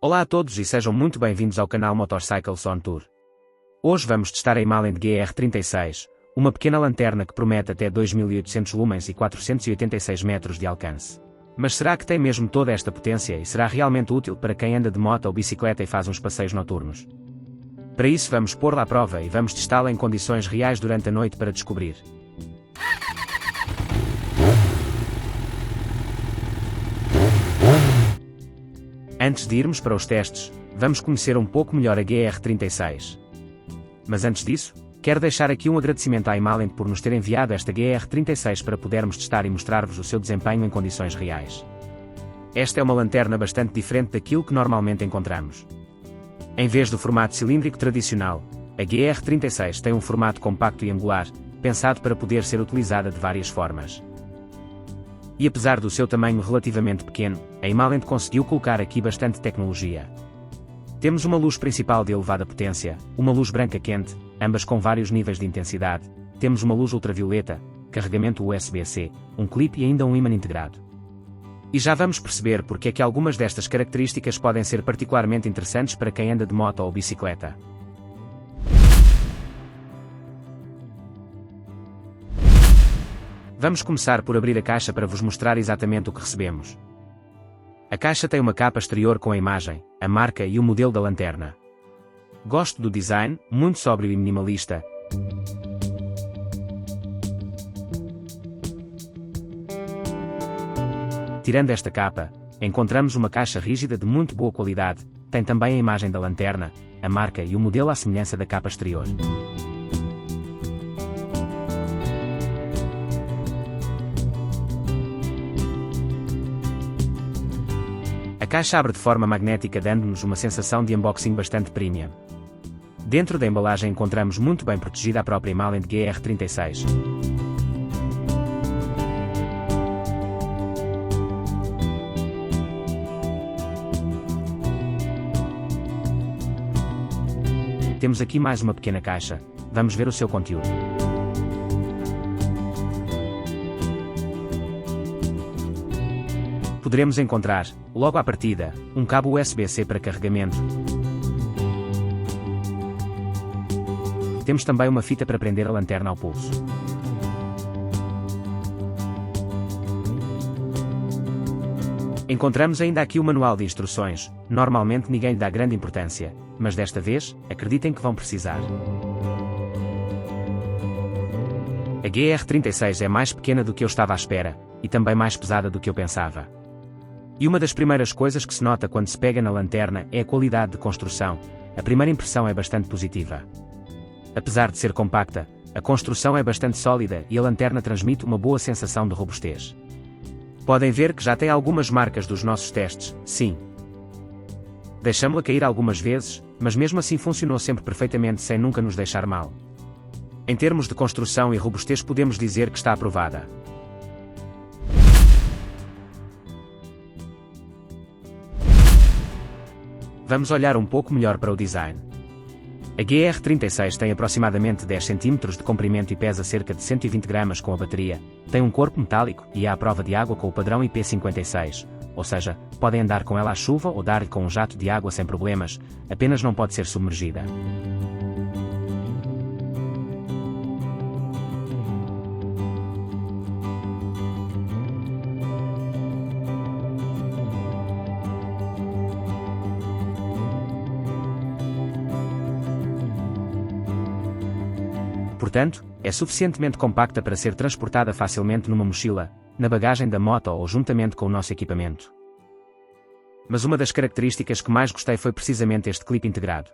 Olá a todos e sejam muito bem-vindos ao canal Motorcycles on Tour. Hoje vamos testar a Himalayan GR36, uma pequena lanterna que promete até 2800 lumens e 486 metros de alcance. Mas será que tem mesmo toda esta potência e será realmente útil para quem anda de moto ou bicicleta e faz uns passeios noturnos? Para isso vamos pô-la à prova e vamos testá-la em condições reais durante a noite para descobrir. Antes de irmos para os testes, vamos conhecer um pouco melhor a GR36. Mas antes disso, quero deixar aqui um agradecimento à Himalayan por nos ter enviado esta GR36 para podermos testar e mostrar-vos o seu desempenho em condições reais. Esta é uma lanterna bastante diferente daquilo que normalmente encontramos. Em vez do formato cilíndrico tradicional, a GR36 tem um formato compacto e angular, pensado para poder ser utilizada de várias formas. E apesar do seu tamanho relativamente pequeno, a Himalayan conseguiu colocar aqui bastante tecnologia. Temos uma luz principal de elevada potência, uma luz branca quente, ambas com vários níveis de intensidade, temos uma luz ultravioleta, carregamento USB-C, um clipe e ainda um ímã integrado. E já vamos perceber porque é que algumas destas características podem ser particularmente interessantes para quem anda de moto ou bicicleta. Vamos começar por abrir a caixa para vos mostrar exatamente o que recebemos. A caixa tem uma capa exterior com a imagem, a marca e o modelo da lanterna. Gosto do design, muito sóbrio e minimalista. Tirando esta capa, encontramos uma caixa rígida de muito boa qualidade, tem também a imagem da lanterna, a marca e o modelo à semelhança da capa exterior. A caixa abre de forma magnética dando-nos uma sensação de unboxing bastante premium. Dentro da embalagem encontramos muito bem protegida a própria Himalayan GR36. Temos aqui mais uma pequena caixa, vamos ver o seu conteúdo. Poderemos encontrar, logo à partida, um cabo USB-C para carregamento. Temos também uma fita para prender a lanterna ao pulso. Encontramos ainda aqui o manual de instruções, normalmente ninguém lhe dá grande importância, mas desta vez, acreditem que vão precisar. A GR36 é mais pequena do que eu estava à espera, e também mais pesada do que eu pensava. E uma das primeiras coisas que se nota quando se pega na lanterna é a qualidade de construção, a primeira impressão é bastante positiva. Apesar de ser compacta, a construção é bastante sólida e a lanterna transmite uma boa sensação de robustez. Podem ver que já tem algumas marcas dos nossos testes, sim. Deixámo-la cair algumas vezes, mas mesmo assim funcionou sempre perfeitamente sem nunca nos deixar mal. Em termos de construção e robustez podemos dizer que está aprovada. Vamos olhar um pouco melhor para o design. A GR36 tem aproximadamente 10 cm de comprimento e pesa cerca de 120 gramas com a bateria, tem um corpo metálico e é à prova de água com o padrão IP56, ou seja, podem andar com ela à chuva ou dar-lhe com um jato de água sem problemas, apenas não pode ser submergida. Portanto, é suficientemente compacta para ser transportada facilmente numa mochila, na bagagem da moto ou juntamente com o nosso equipamento. Mas uma das características que mais gostei foi precisamente este clipe integrado.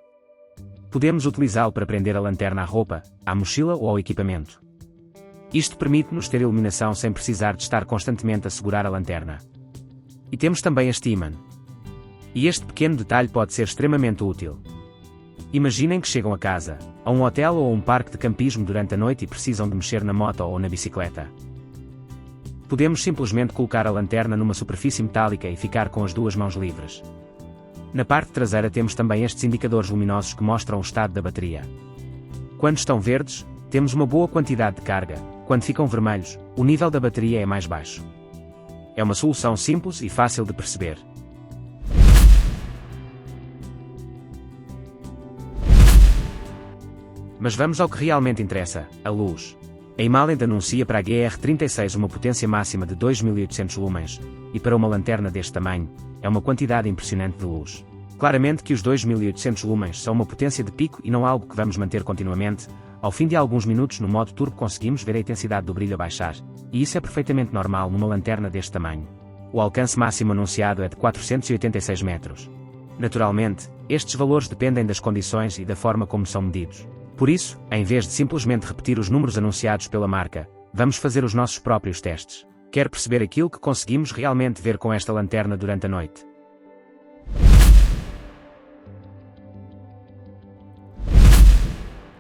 Podemos utilizá-lo para prender a lanterna à roupa, à mochila ou ao equipamento. Isto permite-nos ter iluminação sem precisar de estar constantemente a segurar a lanterna. E temos também este ímã. E este pequeno detalhe pode ser extremamente útil. Imaginem que chegam a casa, a um hotel ou a um parque de campismo durante a noite e precisam de mexer na moto ou na bicicleta. Podemos simplesmente colocar a lanterna numa superfície metálica e ficar com as duas mãos livres. Na parte traseira temos também estes indicadores luminosos que mostram o estado da bateria. Quando estão verdes, temos uma boa quantidade de carga, quando ficam vermelhos, o nível da bateria é mais baixo. É uma solução simples e fácil de perceber. Mas vamos ao que realmente interessa, a luz. A Himalent anuncia para a GR36 uma potência máxima de 2800 lumens, e para uma lanterna deste tamanho, é uma quantidade impressionante de luz. Claramente que os 2800 lumens são uma potência de pico e não algo que vamos manter continuamente. Ao fim de alguns minutos no modo turbo conseguimos ver a intensidade do brilho baixar, e isso é perfeitamente normal numa lanterna deste tamanho. O alcance máximo anunciado é de 486 metros. Naturalmente, estes valores dependem das condições e da forma como são medidos. Por isso, em vez de simplesmente repetir os números anunciados pela marca, vamos fazer os nossos próprios testes. Quer perceber aquilo que conseguimos realmente ver com esta lanterna durante a noite?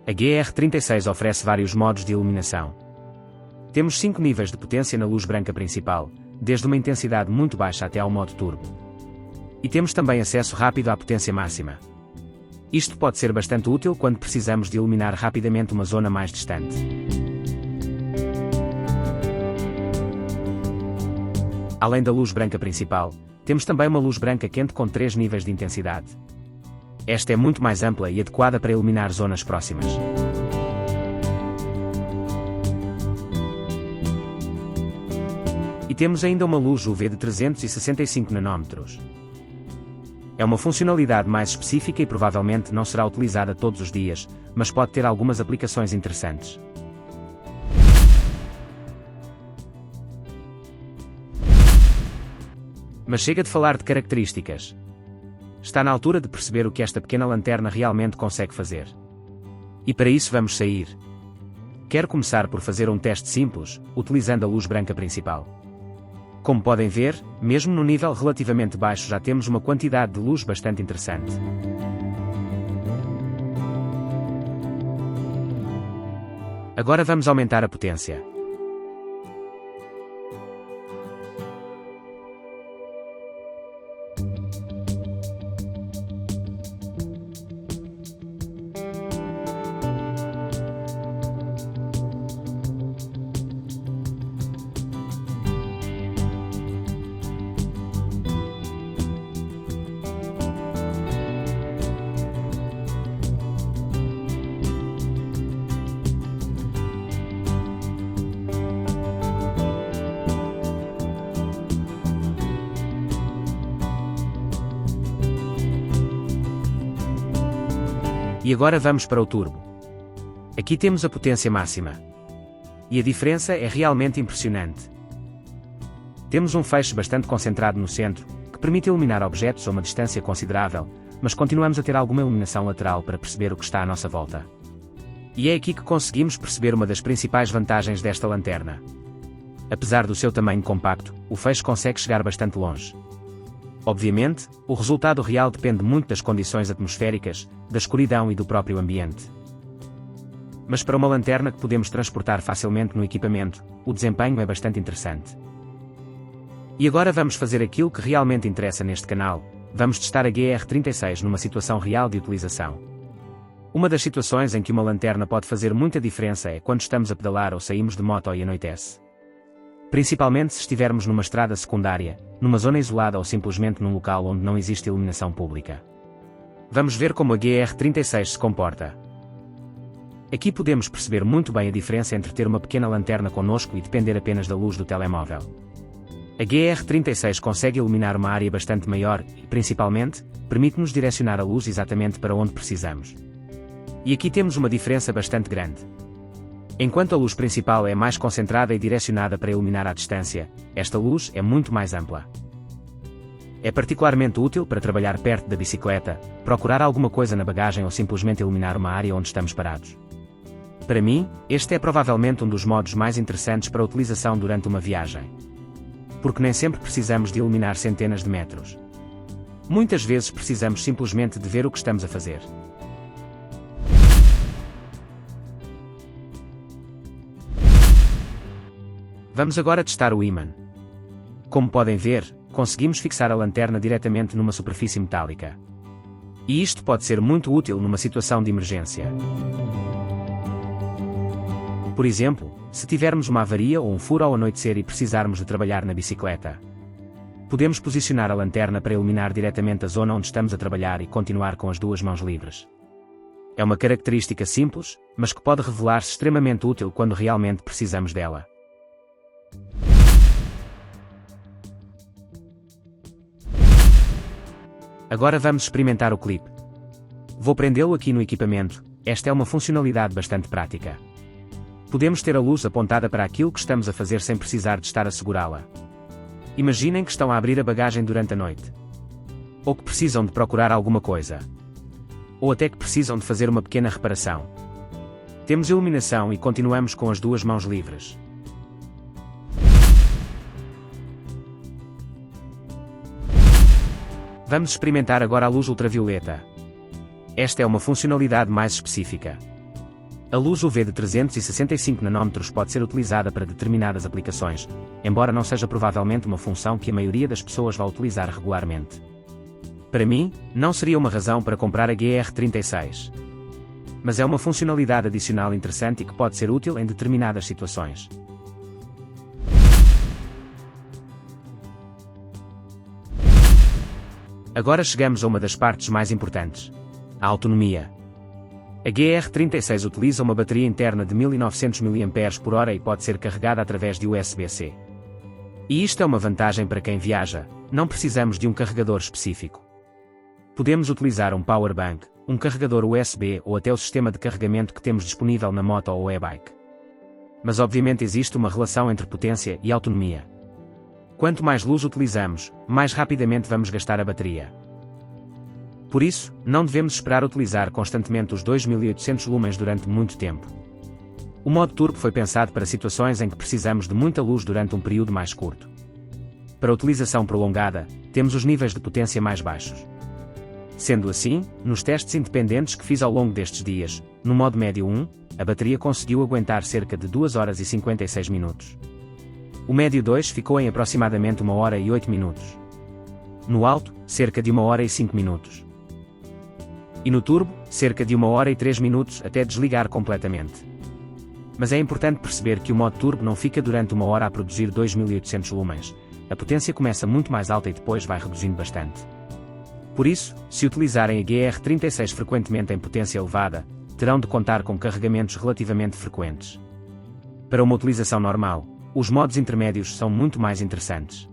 A GR36 oferece vários modos de iluminação. Temos 5 níveis de potência na luz branca principal, desde uma intensidade muito baixa até ao modo turbo. E temos também acesso rápido à potência máxima. Isto pode ser bastante útil quando precisamos de iluminar rapidamente uma zona mais distante. Além da luz branca principal, temos também uma luz branca quente com 3 níveis de intensidade. Esta é muito mais ampla e adequada para iluminar zonas próximas. E temos ainda uma luz UV de 365 nanômetros. É uma funcionalidade mais específica e provavelmente não será utilizada todos os dias, mas pode ter algumas aplicações interessantes. Mas chega de falar de características. Está na altura de perceber o que esta pequena lanterna realmente consegue fazer. E para isso vamos sair. Quero começar por fazer um teste simples, utilizando a luz branca principal. Como podem ver, mesmo no nível relativamente baixo já temos uma quantidade de luz bastante interessante. Agora vamos aumentar a potência. E agora vamos para o turbo. Aqui temos a potência máxima. E a diferença é realmente impressionante. Temos um feixe bastante concentrado no centro, que permite iluminar objetos a uma distância considerável, mas continuamos a ter alguma iluminação lateral para perceber o que está à nossa volta. E é aqui que conseguimos perceber uma das principais vantagens desta lanterna. Apesar do seu tamanho compacto, o feixe consegue chegar bastante longe. Obviamente, o resultado real depende muito das condições atmosféricas, da escuridão e do próprio ambiente. Mas para uma lanterna que podemos transportar facilmente no equipamento, o desempenho é bastante interessante. E agora vamos fazer aquilo que realmente interessa neste canal, vamos testar a GR36 numa situação real de utilização. Uma das situações em que uma lanterna pode fazer muita diferença é quando estamos a pedalar ou saímos de moto e anoitece. Principalmente se estivermos numa estrada secundária, numa zona isolada ou simplesmente num local onde não existe iluminação pública. Vamos ver como a GR36 se comporta. Aqui podemos perceber muito bem a diferença entre ter uma pequena lanterna connosco e depender apenas da luz do telemóvel. A GR36 consegue iluminar uma área bastante maior e, principalmente, permite-nos direcionar a luz exatamente para onde precisamos. E aqui temos uma diferença bastante grande. Enquanto a luz principal é mais concentrada e direcionada para iluminar à distância, esta luz é muito mais ampla. É particularmente útil para trabalhar perto da bicicleta, procurar alguma coisa na bagagem ou simplesmente iluminar uma área onde estamos parados. Para mim, este é provavelmente um dos modos mais interessantes para utilização durante uma viagem. Porque nem sempre precisamos de iluminar centenas de metros. Muitas vezes precisamos simplesmente de ver o que estamos a fazer. Vamos agora testar o ímã. Como podem ver, conseguimos fixar a lanterna diretamente numa superfície metálica. E isto pode ser muito útil numa situação de emergência. Por exemplo, se tivermos uma avaria ou um furo ao anoitecer e precisarmos de trabalhar na bicicleta. Podemos posicionar a lanterna para iluminar diretamente a zona onde estamos a trabalhar e continuar com as duas mãos livres. É uma característica simples, mas que pode revelar-se extremamente útil quando realmente precisamos dela. Agora vamos experimentar o clipe. Vou prendê-lo aqui no equipamento. Esta é uma funcionalidade bastante prática. Podemos ter a luz apontada para aquilo que estamos a fazer sem precisar de estar a segurá-la. Imaginem que estão a abrir a bagagem durante a noite. Ou que precisam de procurar alguma coisa. Ou até que precisam de fazer uma pequena reparação. Temos iluminação e continuamos com as duas mãos livres. Vamos experimentar agora a luz ultravioleta. Esta é uma funcionalidade mais específica. A luz UV de 365 nanômetros pode ser utilizada para determinadas aplicações, embora não seja provavelmente uma função que a maioria das pessoas vá utilizar regularmente. Para mim, não seria uma razão para comprar a GR36. Mas é uma funcionalidade adicional interessante e que pode ser útil em determinadas situações. Agora chegamos a uma das partes mais importantes: a autonomia. A GR36 utiliza uma bateria interna de 1900 mAh e pode ser carregada através de USB-C. E isto é uma vantagem para quem viaja, não precisamos de um carregador específico. Podemos utilizar um power bank, um carregador USB ou até o sistema de carregamento que temos disponível na moto ou e-bike. Mas obviamente existe uma relação entre potência e autonomia. Quanto mais luz utilizamos, mais rapidamente vamos gastar a bateria. Por isso, não devemos esperar utilizar constantemente os 2800 lumens durante muito tempo. O modo turbo foi pensado para situações em que precisamos de muita luz durante um período mais curto. Para utilização prolongada, temos os níveis de potência mais baixos. Sendo assim, nos testes independentes que fiz ao longo destes dias, no modo médio 1, a bateria conseguiu aguentar cerca de 2 horas e 56 minutos. O médio 2 ficou em aproximadamente 1 hora e 8 minutos. No alto, cerca de 1 hora e 5 minutos. E no turbo, cerca de 1 hora e 3 minutos até desligar completamente. Mas é importante perceber que o modo turbo não fica durante 1 hora a produzir 2800 lumens. A potência começa muito mais alta e depois vai reduzindo bastante. Por isso, se utilizarem a GR36 frequentemente em potência elevada, terão de contar com carregamentos relativamente frequentes. Para uma utilização normal, os modos intermédios são muito mais interessantes.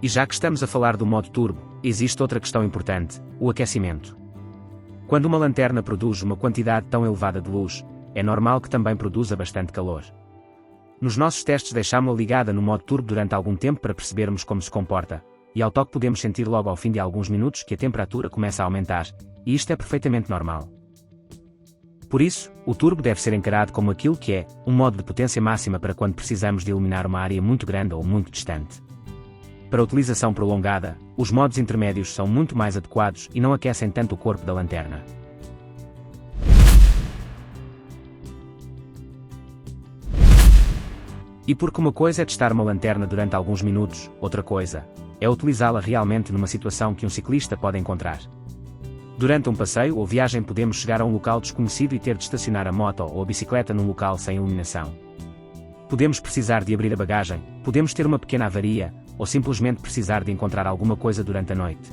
E já que estamos a falar do modo turbo, existe outra questão importante: o aquecimento. Quando uma lanterna produz uma quantidade tão elevada de luz, é normal que também produza bastante calor. Nos nossos testes deixámos-la ligada no modo turbo durante algum tempo para percebermos como se comporta, e ao toque podemos sentir logo ao fim de alguns minutos que a temperatura começa a aumentar, e isto é perfeitamente normal. Por isso, o turbo deve ser encarado como aquilo que é, um modo de potência máxima para quando precisamos de iluminar uma área muito grande ou muito distante. Para utilização prolongada, os modos intermédios são muito mais adequados e não aquecem tanto o corpo da lanterna. E porque uma coisa é testar uma lanterna durante alguns minutos, outra coisa é utilizá-la realmente numa situação que um ciclista pode encontrar. Durante um passeio ou viagem podemos chegar a um local desconhecido e ter de estacionar a moto ou a bicicleta num local sem iluminação. Podemos precisar de abrir a bagagem, podemos ter uma pequena avaria, ou simplesmente precisar de encontrar alguma coisa durante a noite.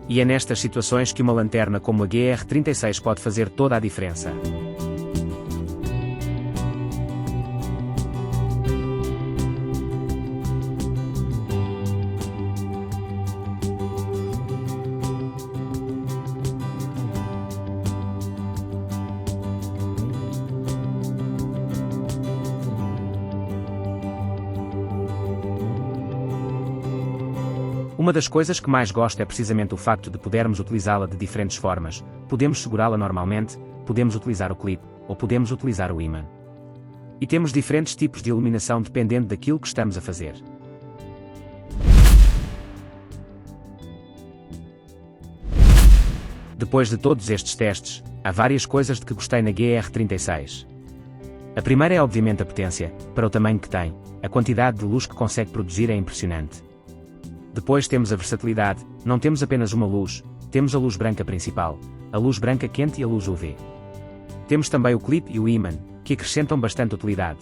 E é nestas situações que uma lanterna como a GR36 pode fazer toda a diferença. Uma das coisas que mais gosto é precisamente o facto de podermos utilizá-la de diferentes formas. Podemos segurá-la normalmente, podemos utilizar o clipe, ou podemos utilizar o ímã. E temos diferentes tipos de iluminação dependendo daquilo que estamos a fazer. Depois de todos estes testes, há várias coisas de que gostei na GR36. A primeira é obviamente a potência, para o tamanho que tem, a quantidade de luz que consegue produzir é impressionante. Depois temos a versatilidade, não temos apenas uma luz, temos a luz branca principal, a luz branca quente e a luz UV. Temos também o clipe e o ímã, que acrescentam bastante utilidade.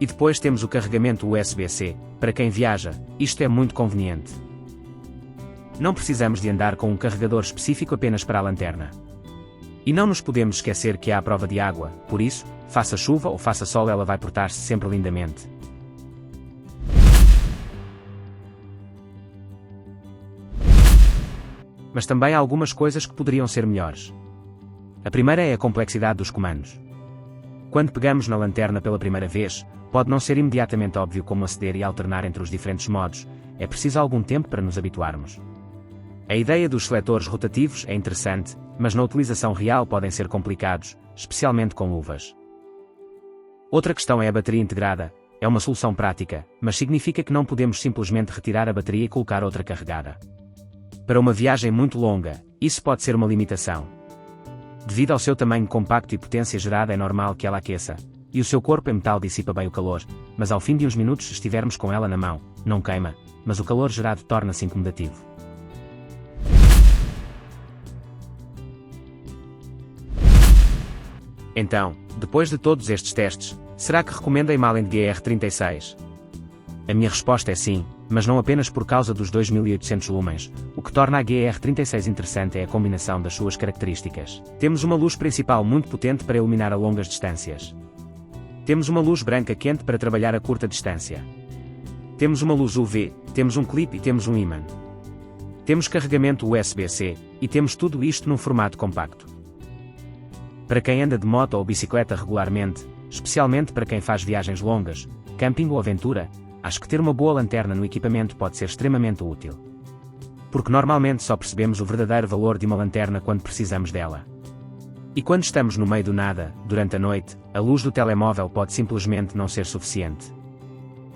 E depois temos o carregamento USB-C, para quem viaja, isto é muito conveniente. Não precisamos de andar com um carregador específico apenas para a lanterna. E não nos podemos esquecer que há a prova de água, por isso, faça chuva ou faça sol, ela vai portar-se sempre lindamente. Mas também há algumas coisas que poderiam ser melhores. A primeira é a complexidade dos comandos. Quando pegamos na lanterna pela primeira vez, pode não ser imediatamente óbvio como aceder e alternar entre os diferentes modos, é preciso algum tempo para nos habituarmos. A ideia dos seletores rotativos é interessante, mas na utilização real podem ser complicados, especialmente com luvas. Outra questão é a bateria integrada. É uma solução prática, mas significa que não podemos simplesmente retirar a bateria e colocar outra carregada. Para uma viagem muito longa, isso pode ser uma limitação. Devido ao seu tamanho compacto e potência gerada, é normal que ela aqueça, e o seu corpo em metal dissipa bem o calor, mas ao fim de uns minutos, se estivermos com ela na mão, não queima, mas o calor gerado torna-se incomodativo. Então, depois de todos estes testes, será que recomenda a Himalayan GR36? A minha resposta é sim, mas não apenas por causa dos 2800 lumens. O que torna a GR36 interessante é a combinação das suas características. Temos uma luz principal muito potente para iluminar a longas distâncias. Temos uma luz branca quente para trabalhar a curta distância. Temos uma luz UV, temos um clipe e temos um ímã. Temos carregamento USB-C, e temos tudo isto num formato compacto. Para quem anda de moto ou bicicleta regularmente, especialmente para quem faz viagens longas, camping ou aventura, acho que ter uma boa lanterna no equipamento pode ser extremamente útil. Porque normalmente só percebemos o verdadeiro valor de uma lanterna quando precisamos dela. E quando estamos no meio do nada, durante a noite, a luz do telemóvel pode simplesmente não ser suficiente.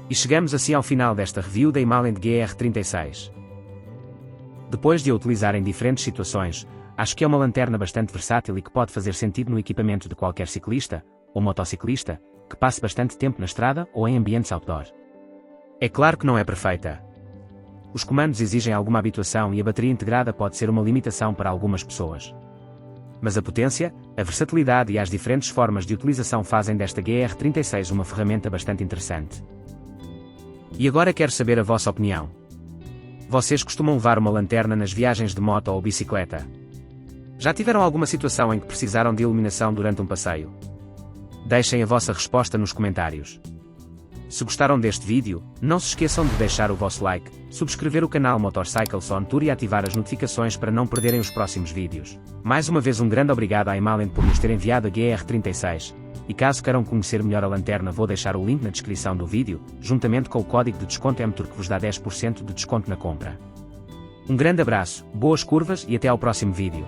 E chegamos assim ao final desta review da Himalayan GR36. Depois de a utilizar em diferentes situações, acho que é uma lanterna bastante versátil e que pode fazer sentido no equipamento de qualquer ciclista, ou motociclista, que passe bastante tempo na estrada ou em ambientes outdoor. É claro que não é perfeita. Os comandos exigem alguma habituação e a bateria integrada pode ser uma limitação para algumas pessoas. Mas a potência, a versatilidade e as diferentes formas de utilização fazem desta GR36 uma ferramenta bastante interessante. E agora quero saber a vossa opinião. Vocês costumam levar uma lanterna nas viagens de moto ou bicicleta? Já tiveram alguma situação em que precisaram de iluminação durante um passeio? Deixem a vossa resposta nos comentários. Se gostaram deste vídeo, não se esqueçam de deixar o vosso like, subscrever o canal Motorcycles on Tour e ativar as notificações para não perderem os próximos vídeos. Mais uma vez um grande obrigado à Himalayan por nos ter enviado a GR36, e caso queiram conhecer melhor a lanterna vou deixar o link na descrição do vídeo, juntamente com o código de desconto MTOUR que vos dá 10% de desconto na compra. Um grande abraço, boas curvas e até ao próximo vídeo.